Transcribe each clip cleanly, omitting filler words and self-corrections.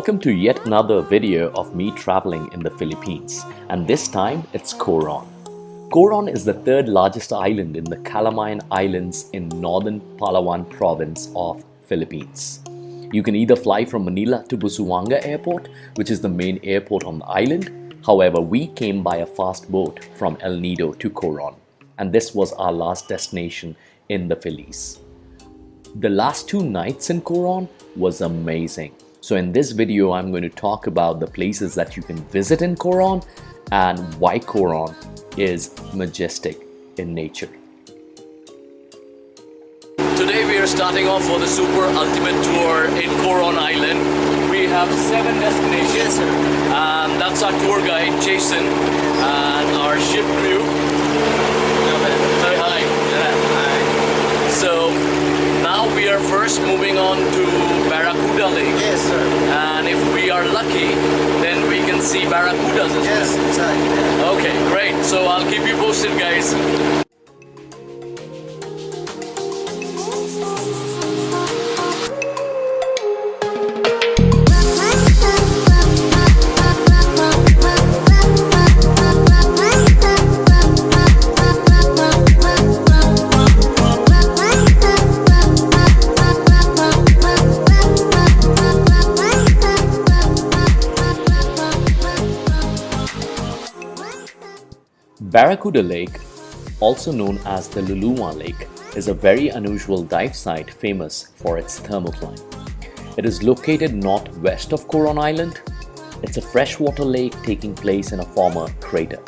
Welcome to yet another video of me traveling in the Philippines, and this time it's Coron. Coron is the third largest island in the Calamian Islands in northern Palawan province of Philippines. You can either fly from Manila to Busuanga Airport, which is the main airport on the island. However, we came by a fast boat from El Nido to Coron, and this was our last destination in the phillies. The last 2 nights in Coron was amazing. So in this video, I'm going to talk about the places that you can visit in Coron and why Coron is majestic in nature. Today we are starting off for the super ultimate tour in Coron Island. We have 7 destinations. Yes, sir. And that's our tour guide, Jason, and our ship crew. Say hi. Yeah, hi. So now we are first moving on to Barracuda Lake. Yes, sir. And if we are lucky, then we can see barracudas as Yes, well. exactly. Okay, great. So I'll keep you posted, guys. Barracuda Lake, also known as the Luluma Lake, is a very unusual dive site famous for its thermocline. It is located northwest of Coron Island. It's a freshwater lake taking place in a former crater.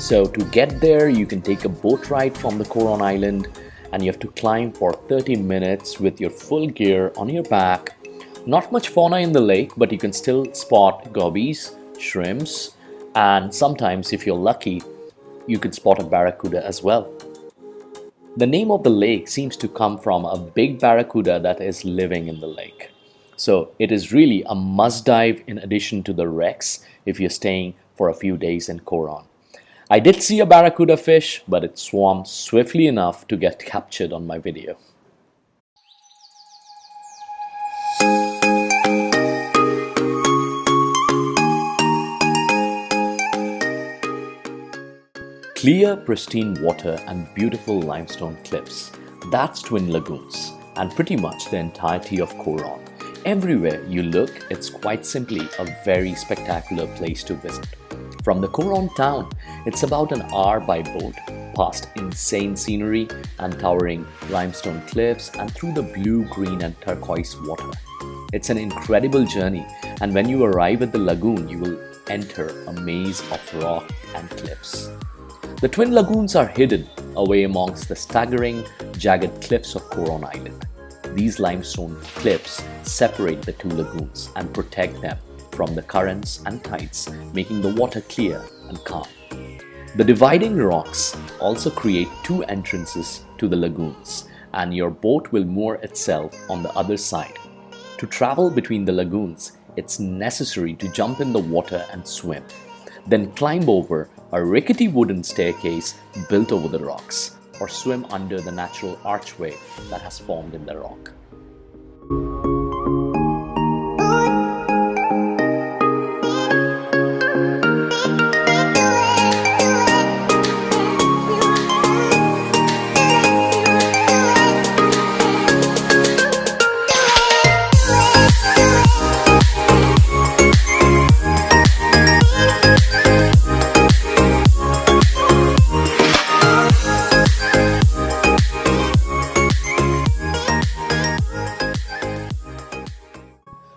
So to get there, you can take a boat ride from the Coron Island and you have to climb for 30 minutes with your full gear on your back. Not much fauna in the lake, but you can still spot gobies, shrimps, and sometimes, if you're lucky, you could spot a barracuda as well. The name of the lake seems to come from a big barracuda that is living in the lake. So it is really a must dive in addition to the wrecks if you're staying for a few days in Coron. I did see a barracuda fish, but it swam swiftly enough to get captured on my video. Clear, pristine water and beautiful limestone cliffs. That's Twin Lagoons and pretty much the entirety of Coron. Everywhere you look, it's quite simply a very spectacular place to visit. From the Coron town, it's about an hour by boat, past insane scenery and towering limestone cliffs and through the blue, green and turquoise water. It's an incredible journey, and when you arrive at the lagoon, you will enter a maze of rock and cliffs. The Twin Lagoons are hidden away amongst the staggering, jagged cliffs of Coron Island. These limestone cliffs separate the 2 lagoons and protect them from the currents and tides, making the water clear and calm. The dividing rocks also create 2 entrances to the lagoons, and your boat will moor itself on the other side. To travel between the lagoons, it's necessary to jump in the water and swim, then climb over a rickety wooden staircase built over the rocks, or swim under the natural archway that has formed in the rock.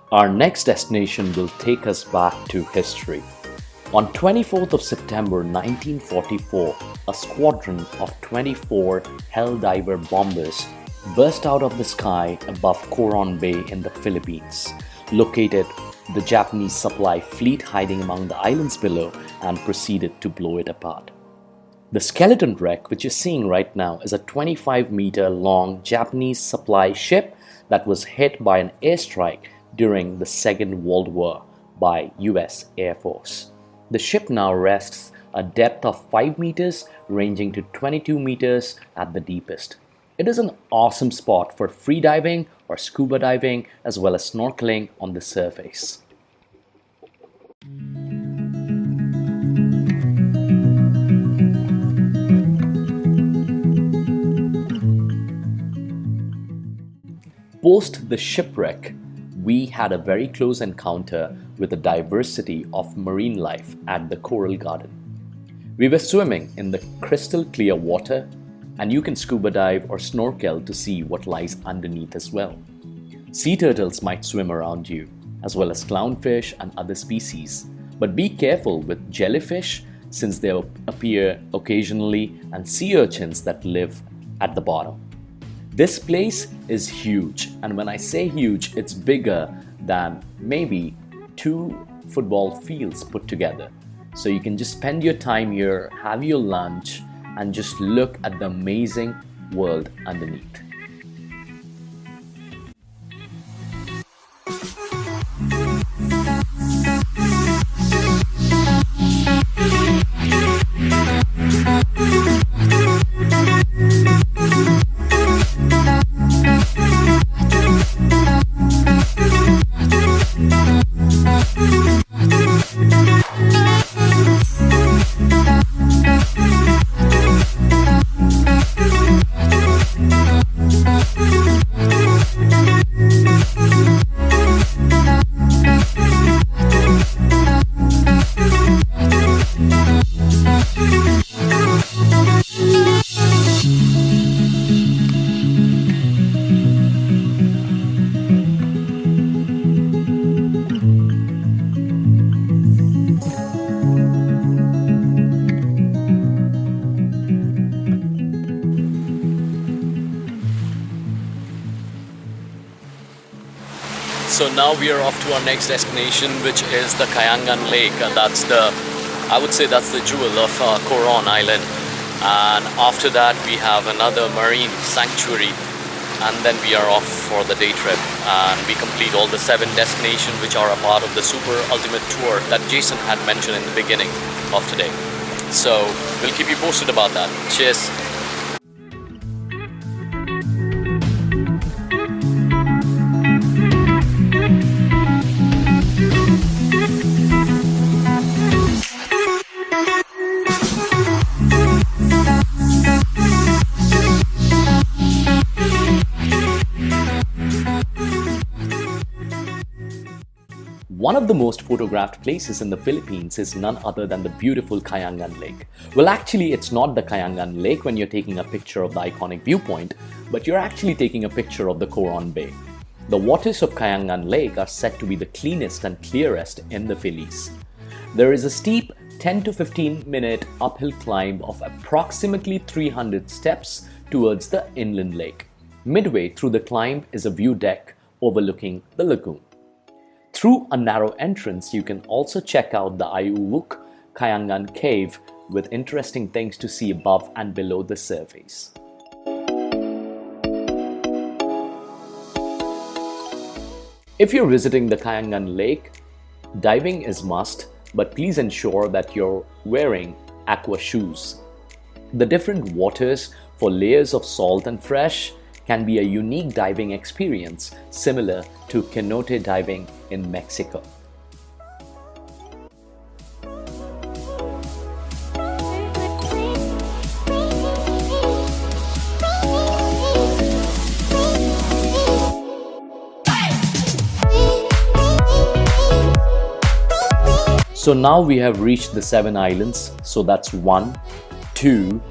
Our next destination will take us back to history. On 24th of September 1944, a squadron of 24 Helldiver bombers burst out of the sky above Coron Bay in the Philippines, located the Japanese supply fleet hiding among the islands below, and proceeded to blow it apart. The skeleton wreck, which you're seeing right now, is a 25-meter long Japanese supply ship that was hit by an airstrike during the Second World War by US Air Force. The ship now rests a depth of 5 meters, ranging to 22 meters at the deepest. It is an awesome spot for free diving or scuba diving, as well as snorkeling on the surface. Post the shipwreck, we had a very close encounter with the diversity of marine life at the coral garden. We were swimming in the crystal clear water, and you can scuba dive or snorkel to see what lies underneath as well. Sea turtles might swim around you, as well as clownfish and other species. But be careful with jellyfish, since they appear occasionally, and sea urchins that live at the bottom. This place is huge, and when I say huge, it's bigger than maybe 2 football fields put together. So you can just spend your time here, have your lunch, and just look at the amazing world underneath. So now we are off to our next destination, which is the Kayangan Lake, and I would say that's the jewel of Coron Island. And after that we have another marine sanctuary, and then we are off for the day trip, and we complete all the 7 destinations which are a part of the super ultimate tour that Jason had mentioned in the beginning of today. So we'll keep you posted about that. Cheers. One of the most photographed places in the Philippines is none other than the beautiful Kayangan Lake. Well, actually, it's not the Kayangan Lake when you're taking a picture of the iconic viewpoint, but you're actually taking a picture of the Coron Bay. The waters of Kayangan Lake are said to be the cleanest and clearest in the phillies. There is a steep 10 to 15 minute uphill climb of approximately 300 steps towards the inland lake. Midway through the climb is a view deck overlooking the lagoon. Through a narrow entrance, you can also check out the Ayuwuk Kayangan cave with interesting things to see above and below the surface. If you're visiting the Kayangan Lake, diving is must, but please ensure that you're wearing aqua shoes. The different waters for layers of salt and fresh can be a unique diving experience similar to cenote diving in Mexico. So now we have reached the 7 islands. So that's 1, 2,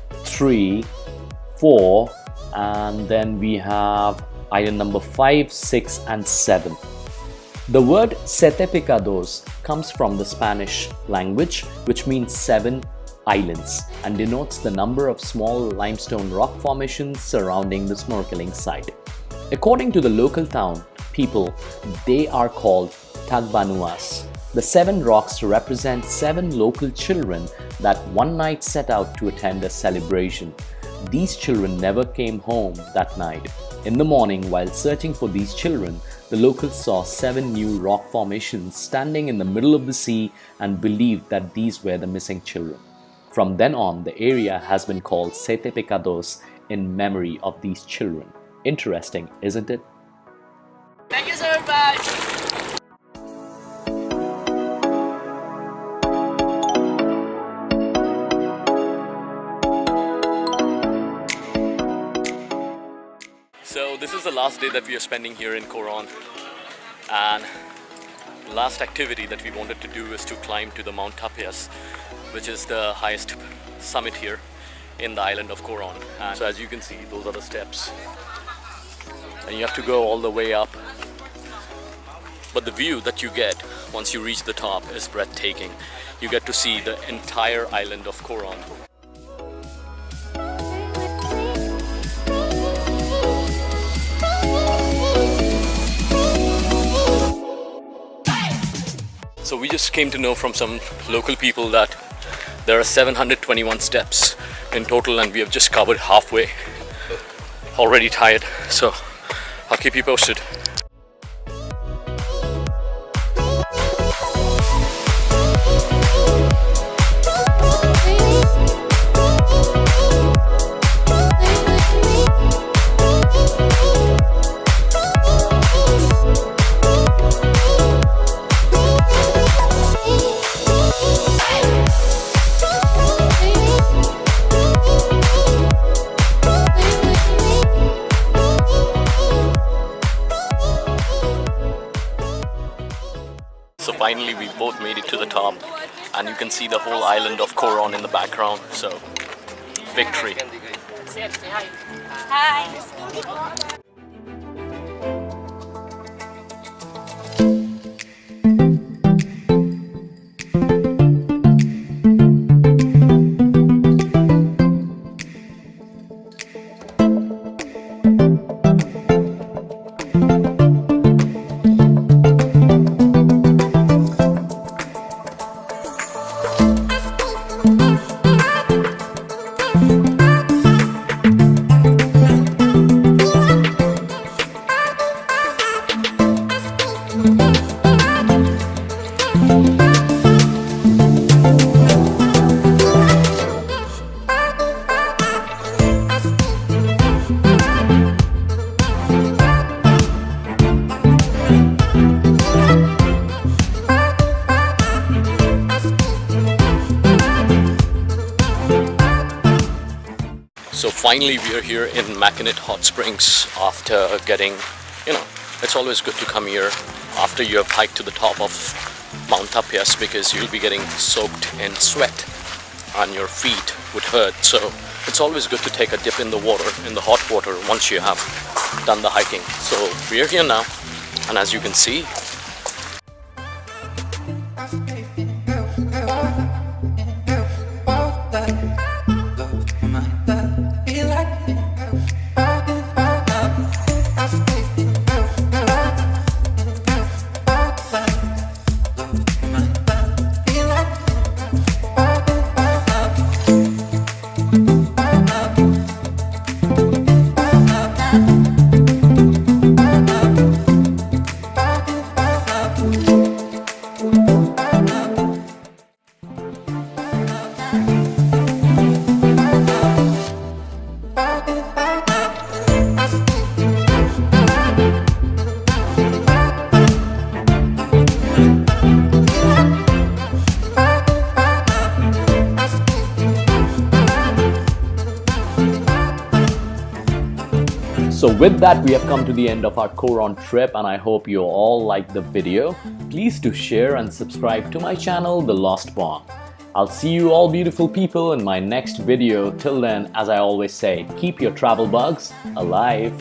3, 4, and then we have island number 5, 6 and 7. The word Siete Picados comes from the Spanish language, which means 7 islands, and denotes the number of small limestone rock formations surrounding the snorkeling site. According to the local town people, they are called Tagbanuas. The 7 rocks represent 7 local children that one night set out to attend a celebration. These children never came home that night. In the morning, while searching for these children, the locals saw 7 new rock formations standing in the middle of the sea and believed that these were the missing children. From then on, the area has been called Siete Pecados in memory of these children. Interesting, isn't it? Thank you so much. So This is the last day that we are spending here in Coron, and the last activity that we wanted to do is to climb to the Mount Tapyas, which is the highest summit here in the island of Coron. And so as you can see, those are the steps, and you have to go all the way up. But the view that you get once you reach the top is breathtaking. You get to see the entire island of Coron. So we just came to know from some local people that there are 721 steps in total, and we have just covered halfway. Already tired, so I'll keep you posted. So finally we both made it to the top, and you can see the whole island of Coron in the background, so victory. Hi. So finally we are here in Maquinit hot springs after getting, it's always good to come here after you have hiked to the top of Mount Tapyas, because you'll be getting soaked in sweat and your feet would hurt. So it's always good to take a dip in the water, in the hot water, once you have done the hiking. So we are here now, and as you can see, so with that, we have come to the end of our Coron trip, and I hope you all liked the video. Please do share and subscribe to my channel, The Lost Bond. I'll see you all beautiful people in my next video. Till then, as I always say, keep your travel bugs alive.